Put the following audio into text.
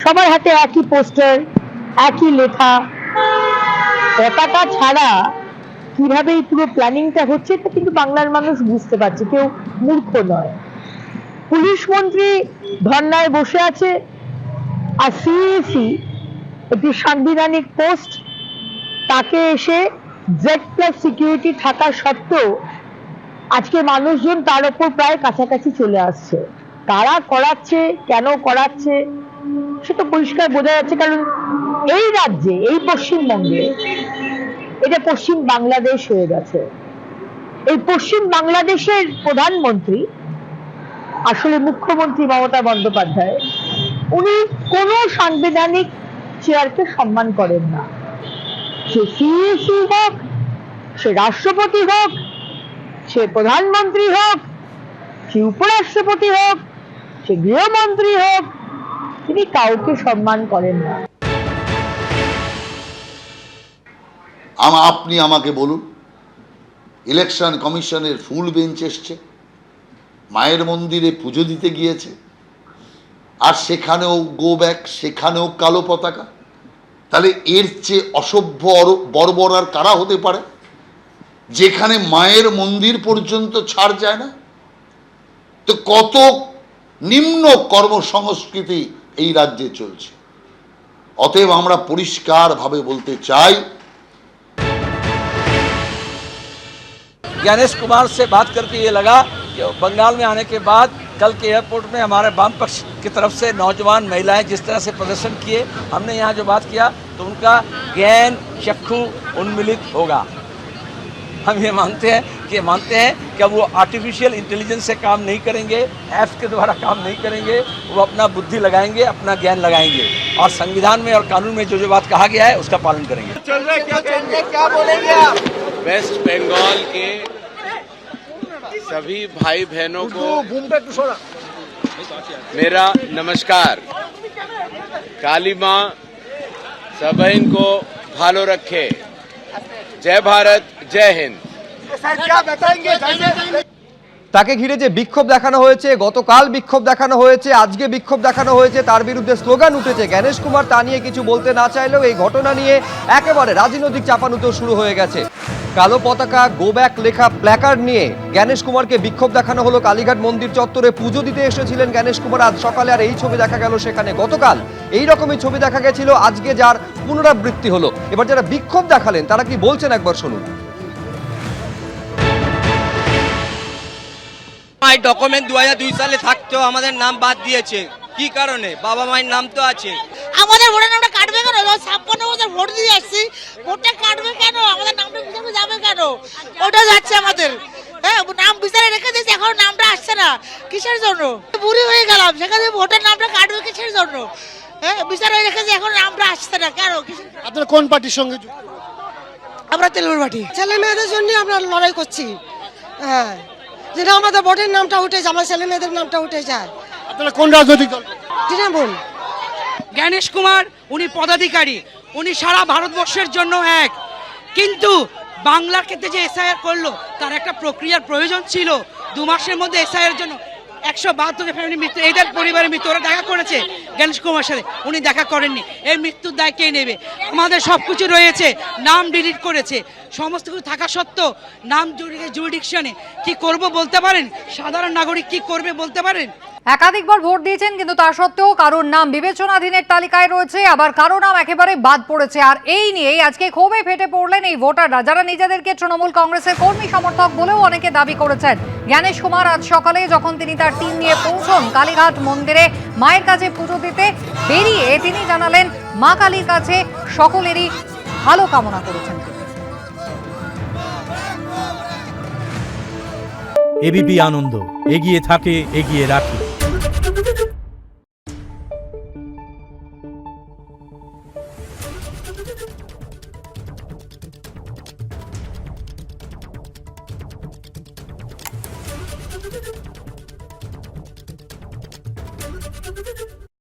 সবার হাতে একই পোস্টার, একই লেখা। পতাকা ছাড়া কিভাবে এই পুরো প্ল্যানিংটা হচ্ছে তা কিন্তু বাংলার মানুষ বুঝতে পারছে, কেউ মূর্খ নয়। পুলিশ মন্ত্রী ধর্নায় বসে আছে, আর সিইসি একটি সাংবিধানিক পোস্ট, তাকে এসে Z+ সিকিউরিটি থাকা সত্ত্বেও আজকে মানুষজন তার উপর প্রায় কাছাকাছি চলে আসছে। কারা করাচ্ছে, কেন করাচ্ছে সেটা পরিষ্কার বোঝা যাচ্ছে, কারণ এই রাজ্যে, এই পশ্চিমবঙ্গে এটা পশ্চিম বাংলাদেশ হয়ে গেছে। এই পশ্চিম বাংলাদেশের প্রধানমন্ত্রী আসলে মুখ্যমন্ত্রী মমতা বন্দ্যোপাধ্যায়, উনি কোনো সাংবিধানিক চেয়ারকে সম্মান করেন না। সে সিইসি হোক, সে রাষ্ট্রপতি হোক, সে প্রধানমন্ত্রী হোক, সে উপরাষ্ট্রপতি হোক, সে গৃহমন্ত্রী হোক, তিনি কাউকে সম্মান করেন না। আপনি আমাকে বলুন, ইলেকশন কমিশনের ফুল বেঞ্চ এসছে, মায়ের মন্দিরে পুজো দিতে গিয়েছে, আর সেখানেও গো ব্যাক, সেখানেও কালো পতাকা। তাহলে এর চেয়ে অসভ্য বর্বর আর কারা হতে পারে, যেখানে মায়ের মন্দির পর্যন্ত ছাড় যায় না? তো কত নিম্ন কর্মসংস্কৃতি এই রাজ্যে চলছে। অতএব আমরা পরিষ্কারভাবে বলতে চাই, ज्ञानेश कुमार से बात करके ये लगा कि बंगाल में आने के बाद कल के एयरपोर्ट में हमारे वाम पक्ष की तरफ से नौजवान महिलाएं जिस तरह से प्रदर्शन किए, हमने यहाँ जो बात किया तो उनका ज्ञान चक्षु उन्मिलित होगा। हम ये मानते हैं कि वो आर्टिफिशियल इंटेलिजेंस से काम नहीं करेंगे, ऐप्स के द्वारा काम नहीं करेंगे, वो अपना बुद्धि लगाएंगे, अपना ज्ञान लगाएंगे और संविधान में और कानून में जो बात कहा गया है उसका पालन करेंगे। क्या बोलेंगे आप? वेस्ट बंगाल के सभी भाई बहनों को मेरा नमस्कार। काली माँ सबइन को भालो रखे। जय भारत, जय हिंद। सर क्या बताएंगे? তাকে ঘিরে যে বিক্ষোভ দেখানো হয়েছে, গতকাল বিক্ষোভ দেখানো হয়েছে, আজকে বিক্ষোভ দেখানো হয়েছে, তার বিরুদ্ধে স্লোগান উঠেছে। জ্ঞানেশ কুমার তা নিয়ে কিছু বলতে না চাইলেও এই ঘটনা নিয়ে একেবারে রাজনৈতিক চাপানুতো শুরু হয়ে গেছে। কালো পতাকা, গো ব্যাক লেখা প্ল্যাকার্ড নিয়ে জ্ঞানেশ কুমারকে বিক্ষোভ দেখানো হলো। কালীঘাট মন্দির চত্বরে পুজো দিতে এসেছিলেন জ্ঞানেশ কুমার আজ সকালে, আর এই ছবি দেখা গেল সেখানে। গতকাল এই রকমই ছবি দেখা গেছিল, আজকে যার পুনরাবৃত্তি হলো। এবার যারা বিক্ষোভ দেখালেন তারা কি বলছেন একবার শুনুন। মায়ের ডকুমেন্ট 2002 সালে থাকতেও আমাদের নাম বাদ দিয়েছে। কি কারণে? বাবা মায়ের নাম তো আছে। আমাদের ভোটের নামটা কাটবে কেন? 56 বছর ভোট দিয়ে আসছি, ভোটটা কাটবে কেন? আমাদের নামটা বিচারে যাবে কেন? ওটা যাচ্ছে আমাদের। হ্যাঁ, নাম বিচারে রেখে দিয়েছে, এখন নামটা আসছে না। কিসের জন্য? বুড়ি হয়ে গেলাম, সেখানে ভোটের নামটা কাটবে কিসের জন্য? হ্যাঁ, বিচারে রেখেছে, এখন নামটা আসছে না কেন? আপনারা কোন পার্টির সঙ্গে? আমরা তেলুগুর পার্টি। ছেলে মেয়েদের জন্য আমরা লড়াই করছি। হ্যাঁ, যেটা আমাদের ভোটের নামটা উঠে যায়, আমার ছেলে মেয়েদের নামটা উঠে যায়। আপনারা কোন রাজনৈতিক দল? তৃণমূল। জ্ঞানেশ কুমার উনি পদাধিকারী, উনি সারা ভারতবর্ষের জন্য এক, কিন্তু বাংলার ক্ষেত্রে যে এসআইআর করলো তার একটা প্রক্রিয়ার প্রয়োজন ছিল। 2 মাসের মধ্যে এসআইআর জন্য 172 ফ্যামিলি মৃত্যু, এদের পরিবারের মৃত্যু। ওরা দেখা করেছে জ্ঞানেশ কুমার সাথে, উনি দেখা করেননি। এই মৃত্যুর দায় কে নেবে? আমাদের সব কিছু রয়েছে, নাম ডিলিট করেছে, সমস্ত কিছু থাকা সত্ত্বেও নাম জুরিডিকশনে কি করব বলতে পারেন? সাধারণ নাগরিক কি করবে বলতে পারেন? একাধিকবার ভোট দিয়েছেন, কিন্তু তা সত্ত্বেও কারোর নাম বিবেচনাধীনের তালিকায় রয়েছে, আবার কারো নাম একেবারে বাদ পড়েছে। আর এই নিয়েই আজকে ক্ষোভে ফেটে পড়লেন এই ভোটাররা, যারা নিজেদেরকে তৃণমূল কংগ্রেসের কর্মী সমর্থক বলেও অনেকে দাবি করেছেন। জ্ঞানেশ কুমার আজ সকালে যখন তিনি তার টিম নিয়ে পৌঁছন কালীঘাট মন্দিরে মায়ের কাছে পুজো দিতে, বেরিয়ে তিনি জানালেন মা কালীর কাছে সকলেরই ভালো কামনা করেছেন। এবিপি আনন্দ, এগিয়ে থাকে, এগিয়ে রাখে।